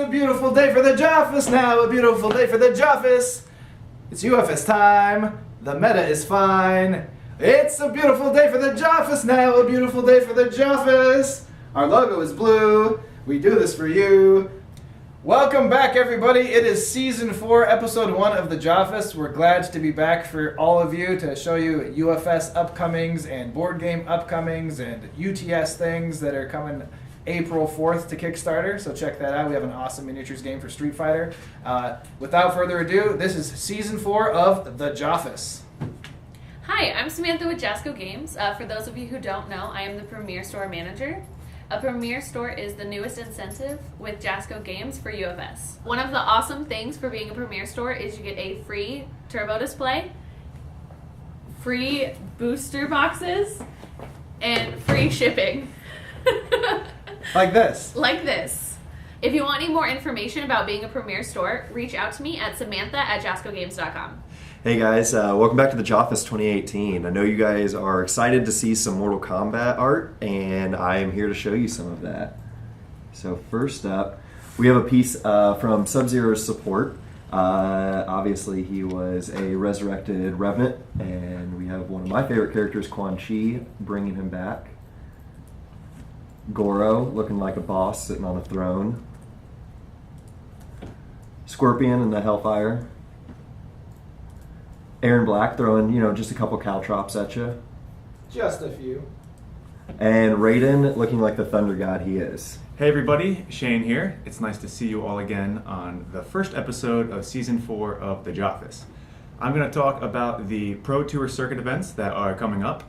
a beautiful day for the Joffice now, a beautiful day for the Joffice. It's UFS time, the meta is fine. It's a beautiful day for the Joffice now, a beautiful day for the Joffice. Our logo is blue, we do this for you. Welcome back, everybody. It is Season 4, Episode 1 of the Joffice. We're glad to be back for all of you to show you UFS upcomings and board game upcomings and UTS things that are coming April 4th to Kickstarter, so check that out. We have an awesome miniatures game for Street Fighter. Without further ado, this is Season 4 of the Joffice. Hi, I'm Samantha with Jasco Games. For those of you who don't know, I am the Premier Store Manager. A Premier Store is the newest incentive with Jasco Games for UFS. One of the awesome things for being a Premier Store is you get a free turbo display, free booster boxes, and free shipping. Like this. Like this. If you want any more information about being a Premier Store, reach out to me at samantha@jascogames.com. Hey guys, welcome back to the Joffice 2018. I know you guys are excited to see some Mortal Kombat art, and I am here to show you some of that. So first up, we have a piece from Sub-Zero's support. Obviously he was a resurrected Revenant, and we have one of my favorite characters, Quan Chi, bringing him back. Goro, looking like a boss sitting on a throne. Scorpion in the Hellfire. Aaron Black throwing, just a couple caltrops at you. Just a few. And Raiden looking like the Thunder God he is. Hey everybody, Shane here. It's nice to see you all again on the first episode of Season 4 of the Joffice. I'm going to talk about the Pro Tour Circuit events that are coming up.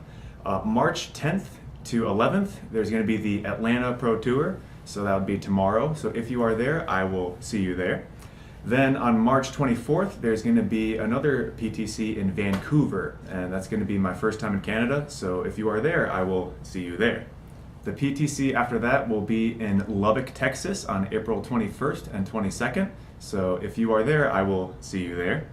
March 10th to 11th, there's going to be the Atlanta Pro Tour, so that would be tomorrow. So if you are there, I will see you there. Then on March 24th, there's going to be another PTC in Vancouver, and that's going to be my first time in Canada, so if you are there, I will see you there. The PTC after that will be in Lubbock, Texas on April 21st and 22nd, so if you are there, I will see you there.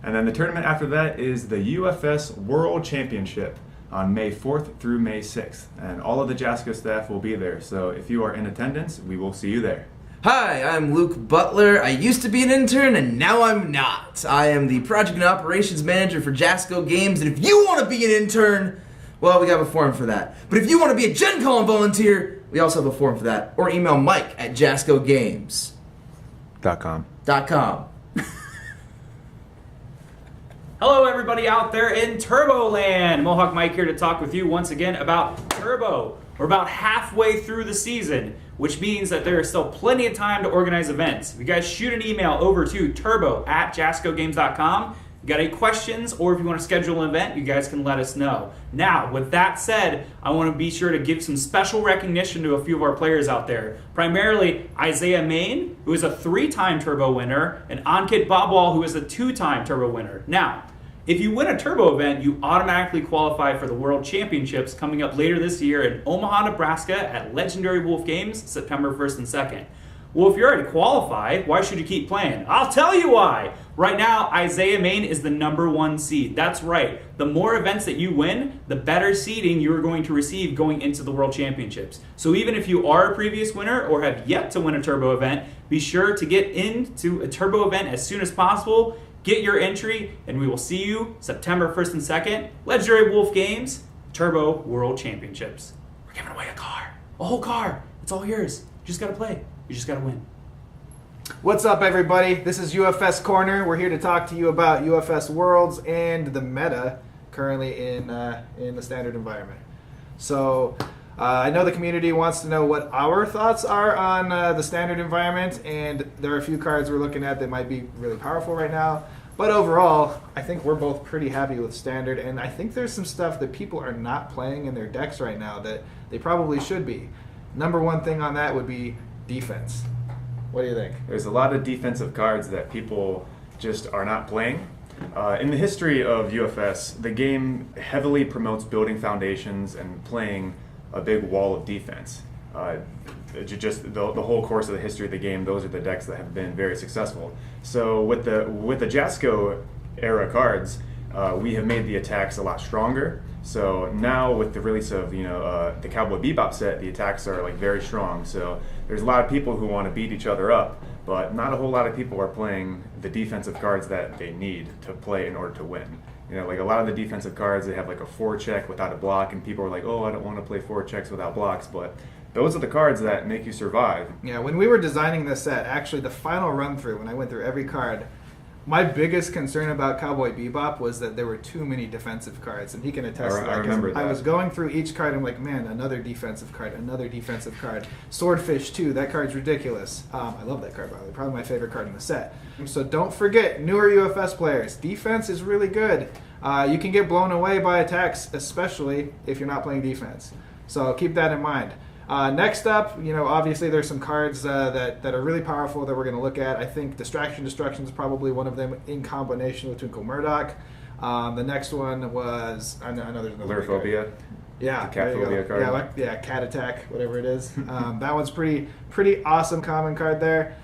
And then the tournament after that is the UFS World Championship on May 4th through May 6th, and all of the Jasco staff will be there, so if you are in attendance, we will see you there. Hi, I'm Luke Butler. I used to be an intern and now I'm not. I am the Project and Operations Manager for Jasco Games, and if you want to be an intern, well, we have a forum for that. But if you want to be a Gen Con volunteer, we also have a forum for that. Or email Mike at jascogames.com. Hello everybody out there in Turboland! Mohawk Mike here to talk with you once again about Turbo. We're about halfway through the season, which means that there is still plenty of time to organize events. If you guys shoot an email over to turbo@jascogames.com, you got any questions, or if you want to schedule an event, you guys can let us know. Now, with that said, I want to be sure to give some special recognition to a few of our players out there. Primarily, Isaiah Main, who is a 3-time Turbo winner, and Ankit Babwal, who is a 2-time Turbo winner. Now, if you win a Turbo event, you automatically qualify for the World Championships coming up later this year in Omaha, Nebraska at Legendary Wolf Games, September 1st and 2nd. Well, if you already qualified, why should you keep playing? I'll tell you why! Right now, Isaiah Main is the #1 seed. That's right. The more events that you win, the better seeding you're going to receive going into the World Championships. So even if you are a previous winner or have yet to win a Turbo event, be sure to get into a Turbo event as soon as possible. Get your entry, and we will see you September 1st and 2nd. Legendary Wolf Games, Turbo World Championships. We're giving away a car. A whole car. It's all yours. You just gotta play. You just gotta win. What's up, everybody? This is UFS Corner. We're here to talk to you about UFS Worlds and the meta currently in the standard environment. So I know the community wants to know what our thoughts are on the standard environment, and there are a few cards we're looking at that might be really powerful right now. But overall, I think we're both pretty happy with standard, and I think there's some stuff that people are not playing in their decks right now that they probably should be. #1 thing on that would be defense. What do you think? There's a lot of defensive cards that people just are not playing. In the history of UFS, the game heavily promotes building foundations and playing a big wall of defense. Just the whole course of the history of the game, those are the decks that have been very successful. So with the Jasco era cards, we have made the attacks a lot stronger. So now with the release of the Cowboy Bebop set, the attacks are like very strong. So there's a lot of people who want to beat each other up, but not a whole lot of people are playing the defensive cards that they need to play in order to win. You know, like a lot of the defensive cards, they have like a forecheck without a block, and people are like, oh, I don't want to play forechecks without blocks, but those are the cards that make you survive. Yeah, when we were designing this set, actually the final run through, when I went through every card, my biggest concern about Cowboy Bebop was that there were too many defensive cards, and he can attest to that. I remember that. I was going through each card, and I'm like, man, another defensive card, another defensive card. Swordfish, too, that card's ridiculous. I love that card, by the way. Probably my favorite card in the set. So don't forget, newer UFS players, defense is really good. You can get blown away by attacks, especially if you're not playing defense. So keep that in mind. Next up, obviously there's some cards that are really powerful that we're going to look at. I think Distraction Destruction is probably one of them in combination with Twinkle Murdoch. The next one was, I know there's another Lurphobia. Yeah, the cat phobia card. Yeah, Cat Attack, whatever it is. That one's pretty awesome common card there.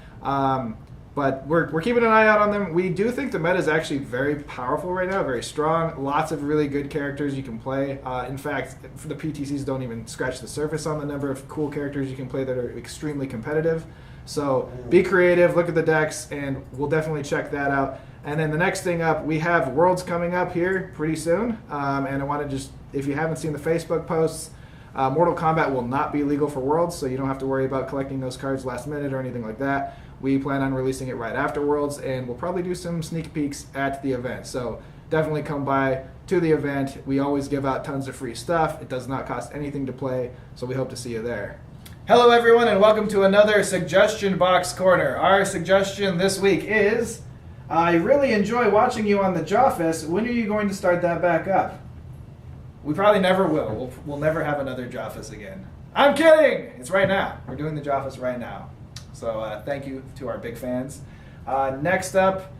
But we're keeping an eye out on them. We do think the meta is actually very powerful right now, very strong. Lots of really good characters you can play. In fact, the PTCs don't even scratch the surface on the number of cool characters you can play that are extremely competitive. So be creative, look at the decks, and we'll definitely check that out. And then the next thing up, we have Worlds coming up here pretty soon. And I want to just, if you haven't seen the Facebook posts, Mortal Kombat will not be legal for Worlds, so you don't have to worry about collecting those cards last minute or anything like that. We plan on releasing it right after Worlds, and we'll probably do some sneak peeks at the event. So definitely come by to the event. We always give out tons of free stuff. It does not cost anything to play, so we hope to see you there. Hello, everyone, and welcome to another Suggestion Box Corner. Our suggestion this week is, I really enjoy watching you on the Joffice. When are you going to start that back up? We probably never will. We'll never have another Joffice again. I'm kidding! It's right now. We're doing the Joffice right now. So thank you to our big fans. Next up,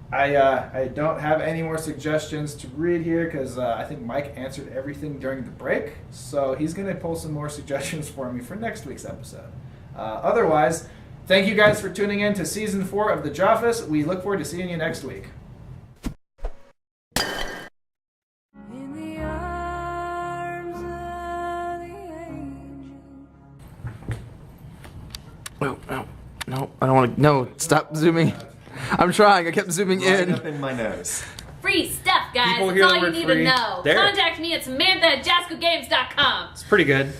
I don't have any more suggestions to read here because I think Mike answered everything during the break. So he's going to pull some more suggestions for me for next week's episode. Otherwise, thank you guys for tuning in to Season 4 of The Joffice. We look forward to seeing you next week. No, I don't want to. No, stop zooming. I'm trying. I kept zooming Right in. up in my nose. Free stuff, guys. People That's hear all the you word need free. to know. There. Contact me at Samantha at JascoGames.com. It's pretty good.